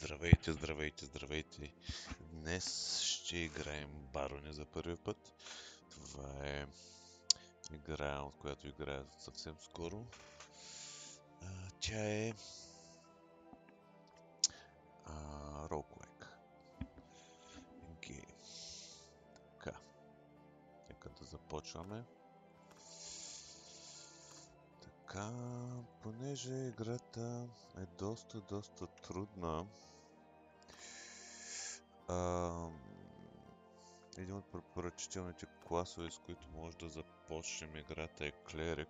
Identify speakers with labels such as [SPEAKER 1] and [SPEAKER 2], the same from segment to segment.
[SPEAKER 1] Здравейте, здравейте, здравейте! Днес ще играем Барони за първи път. Това е игра, от която играя съвсем скоро. Тя е roguelike game. Така, нека да започваме. Така, понеже играта е доста трудна, един от препоръчителните класове, с които може да започнем играта, е клерик.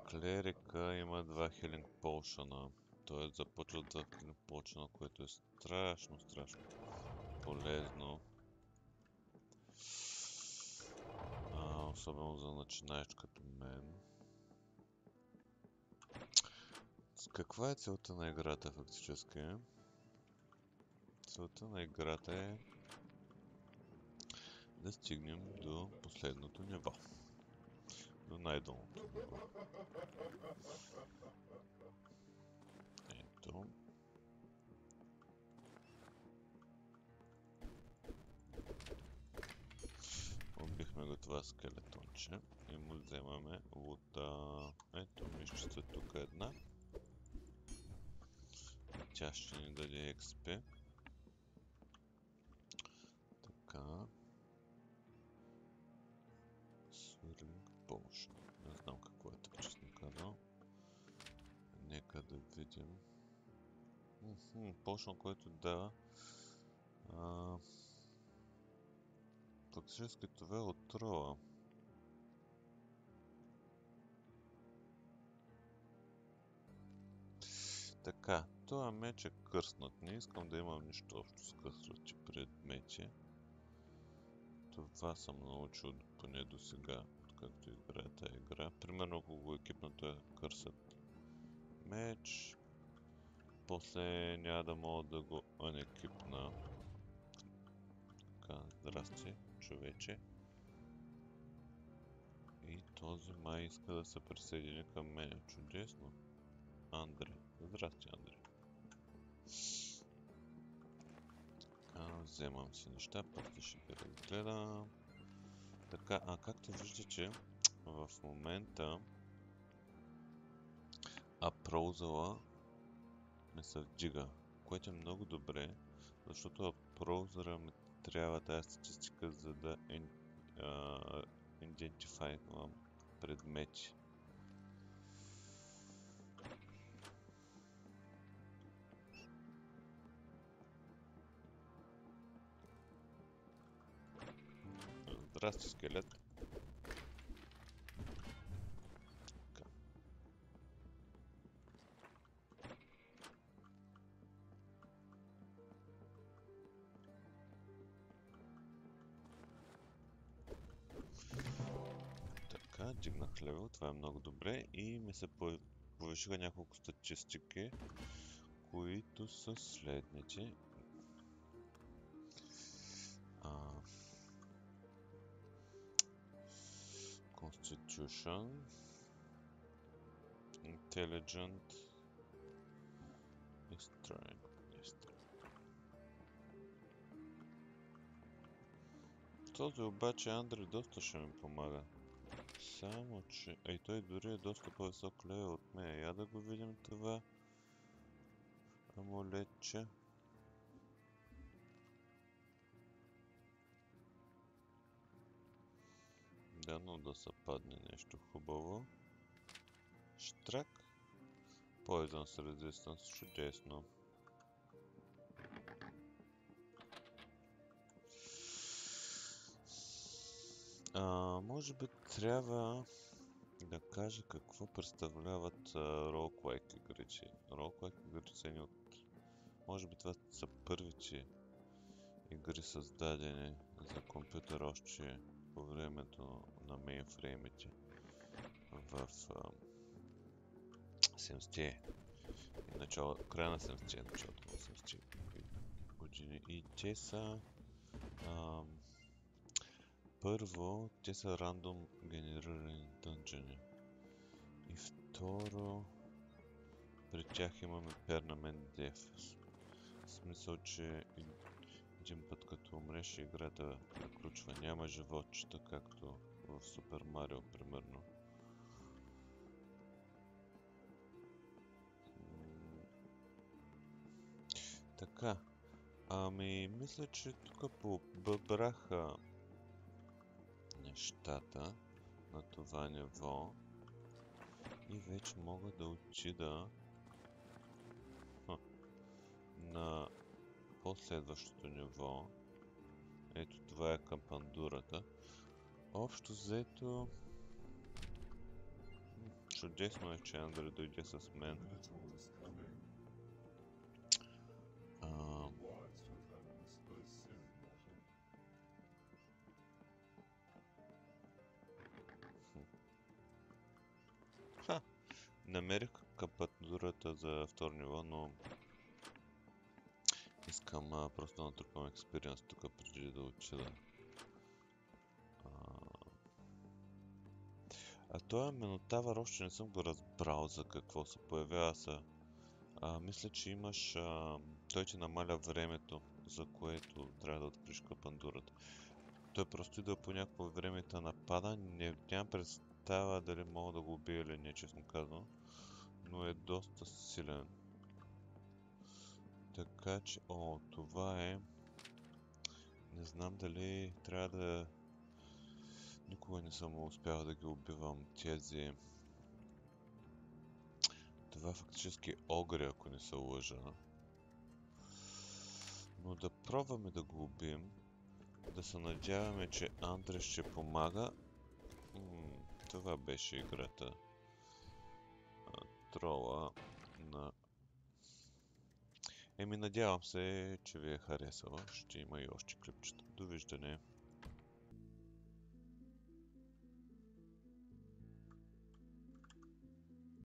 [SPEAKER 1] Клерика има 2 healing potion-а. Той започва от 2 healing potion-а, което е страшно полезно. Особено за начинаещ като мен. Каква е целта на играта фактически? Целта на играта е да стигнем до последното ниво. До най-долното ниво. Ето. Убихме го това скелетонче и му вземаме лута. Ето мишчица тук е една. Тя ще ни даде XP. Така. Swirling Potion. Не знам какво е това, честно казал. Нека да видим. Potion, който дава. Фактически това е отрова. Така, този меч е къснат. Не искам да имам нищо общо с къснати предмети. Това съм научил поне до сега, откакто играя тази игра. Примерно ако го екипна този кърсът меч, после няма да мога да го анекипна. Така, здрасти, човече. И този май иска да се присъедини към мене. Чудесно. Андре. Здрасти, Андре. Така, вземам си неща, после ще ги разгледам. Така, както виждате, в момента апроузъла не се вдига, което е много добре, защото апроузъра ми трябва тази статистика, за да идентифицирам предмети. Здрасти, скелет. Така, дигнах левел, това е много добре и ми се повишиха няколко статистики, които са следните. Constitution, Intelligent и Strength. Този обаче Андре доста ще ми помага. Само че... той дори е доста по-висок левел от мен. Я да го видим това амулетче. Дано да се падне нещо хубаво. Штрак. Poison Resistance. Чудесно. Може би трябва да кажа какво представляват roguelike игрите. Roguelike игрите са едни от... Може би това са първите игри създадени за компютър още по времето на мейнфреймите в 70-те, края на 70-те, началото на 80-те години. И те са... Първо, те са рандом генерирани дънжени. И второ, при тях имаме Permanent Death. В смисъл, че един път като умреш, играта приключва. Няма животчета, както в Супер Марио, примерно. Така. Ами, мисля, че тук побраха нещата на това ниво. И вече мога да отида на последващото ниво. Ето, това е кампандурата. Общо взето... Чудесно е, че Андре дойде с мен. Намерих кампандурата за второ ниво, но искам просто да натрупам експириенс тук преди да отида. Този Минотавър още не съм го разбрал за какво се появява са. Мисля, че имаш... той ти намаля времето, за което трябва да откриеш кампандурата. Той просто идва по някакво време и те напада. Нямам представа дали мога да го убия или не, честно казвам. Но е доста силен. Така че... О, това е... Не знам дали трябва да... Никога не съм успял да ги убивам тези... Това фактически огри, ако не се лъжа. Но да пробваме да го убием. Да се надяваме, че Андре ще помага. Това беше играта. Трола на... Надявам се, че ви е харесала. Ще има и още клипчета. Довиждане!